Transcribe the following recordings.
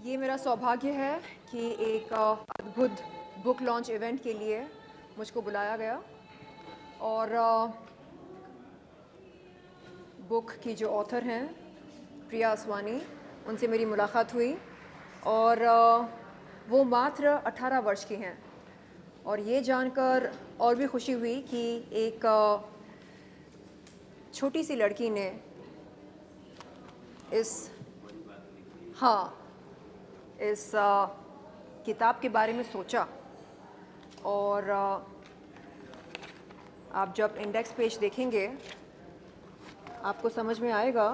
ये मेरा सौभाग्य है कि एक अद्भुत बुक लॉन्च इवेंट के लिए मुझको बुलाया गया और बुक की जो ऑथर हैं प्रिया असवानी, उनसे मेरी मुलाकात हुई और वो मात्र 18 वर्ष की हैं और ये जानकर और भी खुशी हुई कि एक छोटी सी लड़की ने इस इस किताब के बारे में सोचा और आप जब इंडेक्स पेज देखेंगे आपको समझ में आएगा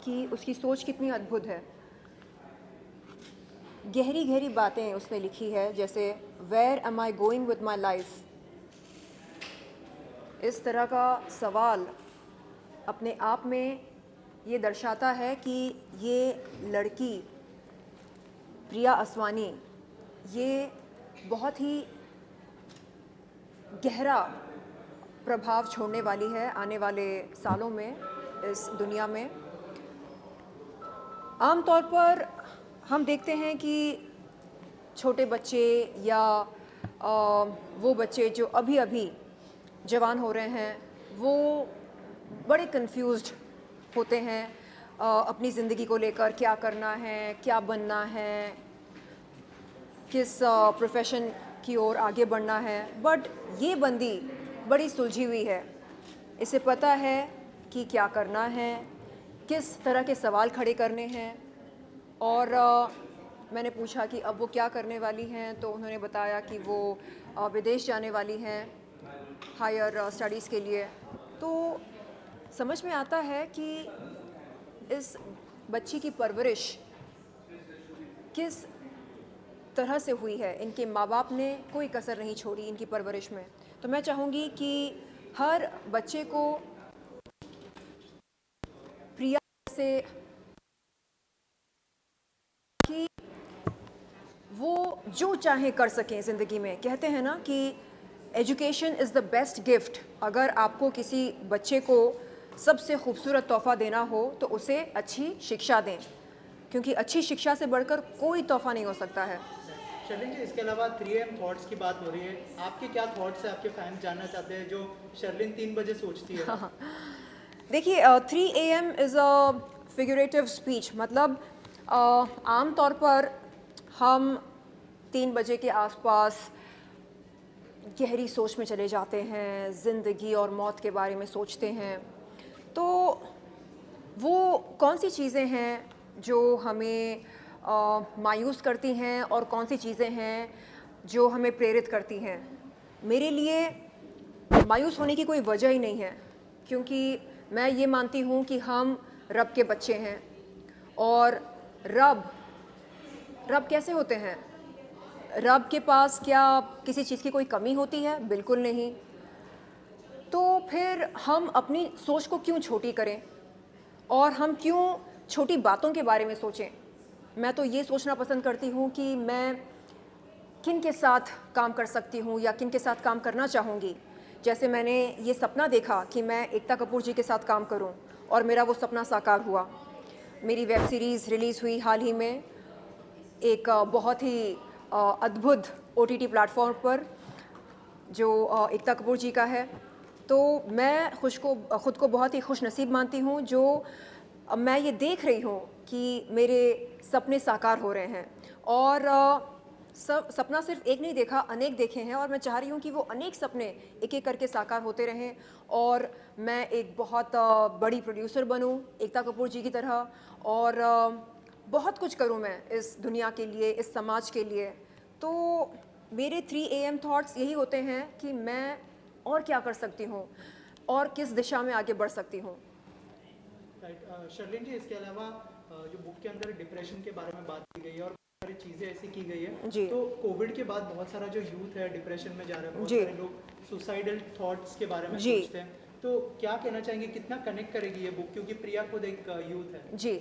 कि उसकी सोच कितनी अद्भुत है। गहरी गहरी बातें उसने लिखी है, जैसे where am I going with my life. इस तरह का सवाल अपने आप में ये दर्शाता है कि ये लड़की प्रिया असवानी ये बहुत ही गहरा प्रभाव छोड़ने वाली है आने वाले सालों में इस दुनिया में। आमतौर पर हम देखते हैं कि छोटे बच्चे या वो बच्चे जो अभी अभी जवान हो रहे हैं वो बड़े कंफ्यूज्ड होते हैं अपनी ज़िंदगी को लेकर, क्या करना है, क्या बनना है, किस प्रोफेशन की ओर आगे बढ़ना है। बट ये बंदी बड़ी सुलझी हुई है, इसे पता है कि क्या करना है, किस तरह के सवाल खड़े करने हैं। और मैंने पूछा कि अब वो क्या करने वाली हैं, तो उन्होंने बताया कि वो विदेश जाने वाली हैं हायर स्टडीज़ के लिए। तो समझ में आता है कि इस बच्ची की परवरिश किस तरह से हुई है। इनके माँ बाप ने कोई कसर नहीं छोड़ी इनकी परवरिश में। तो मैं चाहूँगी कि हर बच्चे को प्रिया से कि वो जो चाहे कर सकें ज़िंदगी में। कहते हैं ना कि education is the best gift. अगर आपको किसी बच्चे को सबसे खूबसूरत तोहफ़ा देना हो तो उसे अच्छी शिक्षा दें, क्योंकि अच्छी शिक्षा से बढ़कर कोई तोहफ़ा नहीं हो सकता है। शर्लिन जी, इसके अलावा 3 AM थॉट्स की बात हो रही है, आपके क्या थॉट्स हैं? आपके फैंस जानना चाहते हैं जो शर्लिन 3 बजे सोचती है। देखिए 3 AM is a figurative speech. मतलब आम तौर पर हम 3 बजे के आसपास गहरी सोच में चले जाते हैं, ज़िंदगी और मौत के बारे में सोचते हैं। तो वो कौन सी चीज़ें हैं जो हमें मायूस करती हैं और कौन सी चीज़ें हैं जो हमें प्रेरित करती हैं? मेरे लिए मायूस होने की कोई वजह ही नहीं है, क्योंकि मैं ये मानती हूँ कि हम रब के बच्चे हैं और रब कैसे होते हैं? रब के पास क्या किसी चीज़ की कोई कमी होती है? बिल्कुल नहीं। तो फिर हम अपनी सोच को क्यों छोटी करें और हम क्यों छोटी बातों के बारे में सोचें? मैं तो ये सोचना पसंद करती हूँ कि मैं किन के साथ काम कर सकती हूँ या किन के साथ काम करना चाहूँगी। जैसे मैंने ये सपना देखा कि मैं एकता कपूर जी के साथ काम करूँ और मेरा वो सपना साकार हुआ। मेरी वेब सीरीज़ रिलीज़ हुई हाल ही में एक बहुत ही अद्भुत OTT प्लेटफॉर्म पर जो एकता कपूर जी का है। तो मैं ख़ुद को बहुत ही खुश नसीब मानती हूँ जो मैं ये देख रही हूँ कि मेरे सपने साकार हो रहे हैं। और सपना सिर्फ एक नहीं देखा, अनेक देखे हैं और मैं चाह रही हूँ कि वो अनेक सपने एक एक करके साकार होते रहें और मैं एक बहुत बड़ी प्रोड्यूसर बनूँ एकता कपूर जी की तरह और बहुत कुछ करूँ मैं इस दुनिया के लिए, इस समाज के लिए। तो मेरे 3 AM थॉट्स यही होते हैं कि मैं और क्या कर सकती हूँ और किस दिशा में आगे बढ़ सकती हूँ। राइट। शर्लिन जी, इसके अलावा जो बुक के अंदर डिप्रेशन के बारे में बात की गई है और बहुत सारी चीज़ें ऐसी की गई है जी। तो कोविड के बाद बहुत सारा जो यूथ है डिप्रेशन में जा रहा है, बहुत जी। सारे लोग सुसाइडल थॉट्स के बारे में जी। सोचते हैं। तो क्या कहना चाहेंगे, कितना कनेक्ट करेगी ये बुक, क्योंकि प्रिया खुद एक यूथ है। जी,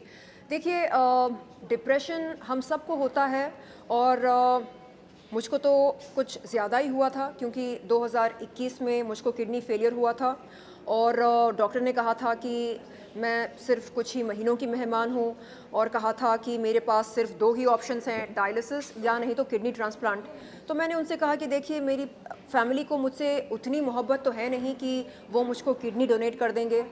देखिए डिप्रेशन हम सबको होता है और मुझको तो कुछ ज़्यादा ही हुआ था, क्योंकि 2021 में मुझको किडनी फेलियर हुआ था और डॉक्टर ने कहा था कि मैं सिर्फ कुछ ही महीनों की मेहमान हूँ और कहा था कि मेरे पास सिर्फ 2 ही ऑप्शंस हैं, डायलिसिस या नहीं तो किडनी ट्रांसप्लांट। तो मैंने उनसे कहा कि देखिए, मेरी फैमिली को मुझसे उतनी मोहब्बत तो है नहीं कि वो मुझको किडनी डोनेट कर देंगे,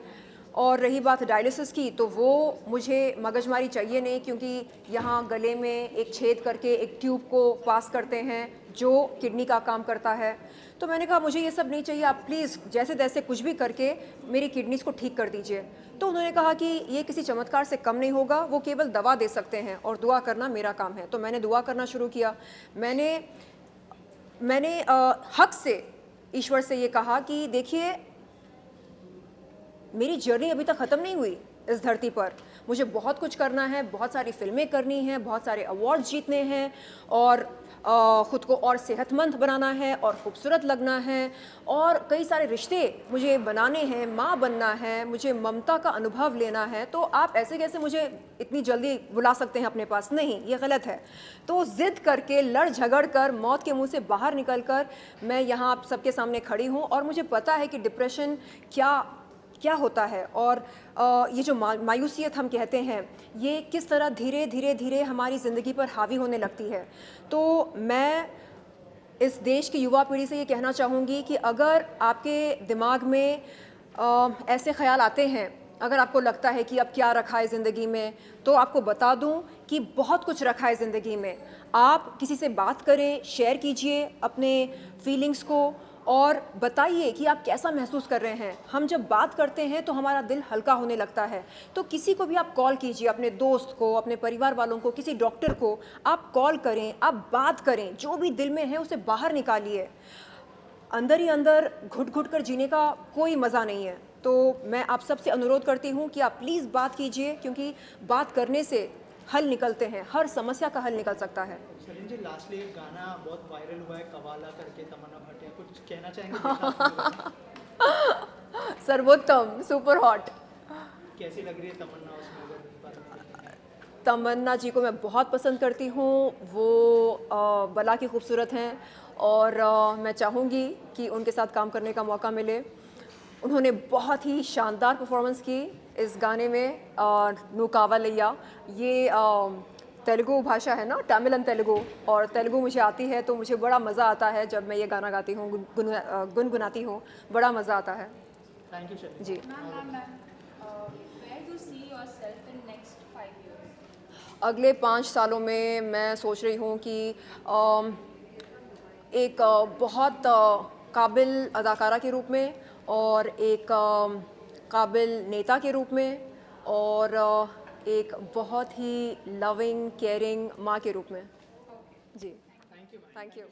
और रही बात डायलिसिस की, तो वो मुझे मगजमारी चाहिए नहीं, क्योंकि यहाँ गले में एक छेद करके एक ट्यूब को पास करते हैं जो किडनी का काम करता है। तो मैंने कहा मुझे ये सब नहीं चाहिए, आप प्लीज़ जैसे तैसे कुछ भी करके मेरी किडनीज़ को ठीक कर दीजिए। तो उन्होंने कहा कि ये किसी चमत्कार से कम नहीं होगा, वो केवल दवा दे सकते हैं और दुआ करना मेरा काम है। तो मैंने दुआ करना शुरू किया। मैंने हक से ईश्वर से ये कहा कि देखिए, मेरी जर्नी अभी तक ख़त्म नहीं हुई इस धरती पर। मुझे बहुत कुछ करना है, बहुत सारी फ़िल्में करनी हैं, बहुत सारे अवार्ड्स जीतने हैं, और ख़ुद को और सेहतमंद बनाना है और ख़ूबसूरत लगना है, और कई सारे रिश्ते मुझे बनाने हैं, माँ बनना है, मुझे ममता का अनुभव लेना है। तो आप ऐसे कैसे मुझे इतनी जल्दी बुला सकते हैं अपने पास? नहीं, ये गलत है। तो ज़िद करके, लड़ झगड़ कर, मौत के मुँह से बाहर निकल कर मैं यहाँ आप सबके सामने खड़ी हूँ, और मुझे पता है कि डिप्रेशन क्या होता है, और ये जो मायूसियत हम कहते हैं, ये किस तरह धीरे धीरे धीरे हमारी ज़िंदगी पर हावी होने लगती है। तो मैं इस देश की युवा पीढ़ी से ये कहना चाहूँगी कि अगर आपके दिमाग में ऐसे ख़्याल आते हैं, अगर आपको लगता है कि अब क्या रखा है ज़िंदगी में, तो आपको बता दूं कि बहुत कुछ रखा है ज़िंदगी में। आप किसी से बात करें, शेयर कीजिए अपने फीलिंग्स को, और बताइए कि आप कैसा महसूस कर रहे हैं। हम जब बात करते हैं तो हमारा दिल हल्का होने लगता है। तो किसी को भी आप कॉल कीजिए, अपने दोस्त को, अपने परिवार वालों को, किसी डॉक्टर को आप कॉल करें, आप बात करें, जो भी दिल में है उसे बाहर निकालिए। अंदर ही अंदर घुट घुट कर जीने का कोई मज़ा नहीं है। तो मैं आप सबसे अनुरोध करती हूँ कि आप प्लीज़ बात कीजिए, क्योंकि बात करने से हल निकलते हैं, हर समस्या का हल निकल सकता है। शर्लिन जी, लास्टली एक गाना बहुत वायरल हुआ है, कवाला करके, तमन्ना भाटिया, कुछ कहना चाहेंगे? सर्वोत्तम, सुपर हॉट। कैसी लग रही है तमन्ना उसमें, अगर इस बारे में देखें? तमन्ना जी को मैं बहुत पसंद करती हूँ। वो बला की खूबसूरत हैं, और मैं चाहूँगी कि उनके साथ काम करने का मौका मिले। उन्होंने बहुत ही शानदार परफॉर्मेंस की इस गाने में, नु कावालैया। ये तेलुगु भाषा है ना, तमिल एंड तेलुगु, और तेलुगु मुझे आती है, तो मुझे बड़ा मज़ा आता है जब मैं ये गाना गाती हूँ, गुनगुनाती हूँ, बड़ा मज़ा आता है। Thank you Sherlyn ji. Where you see yourself in next 5 years? अगले 5 सालों में मैं सोच रही हूँ कि एक बहुत काबिल अदाकारा के रूप में, और एक काबिल नेता के रूप में, और एक बहुत ही लविंग केयरिंग माँ के रूप में। जी, थैंक यू।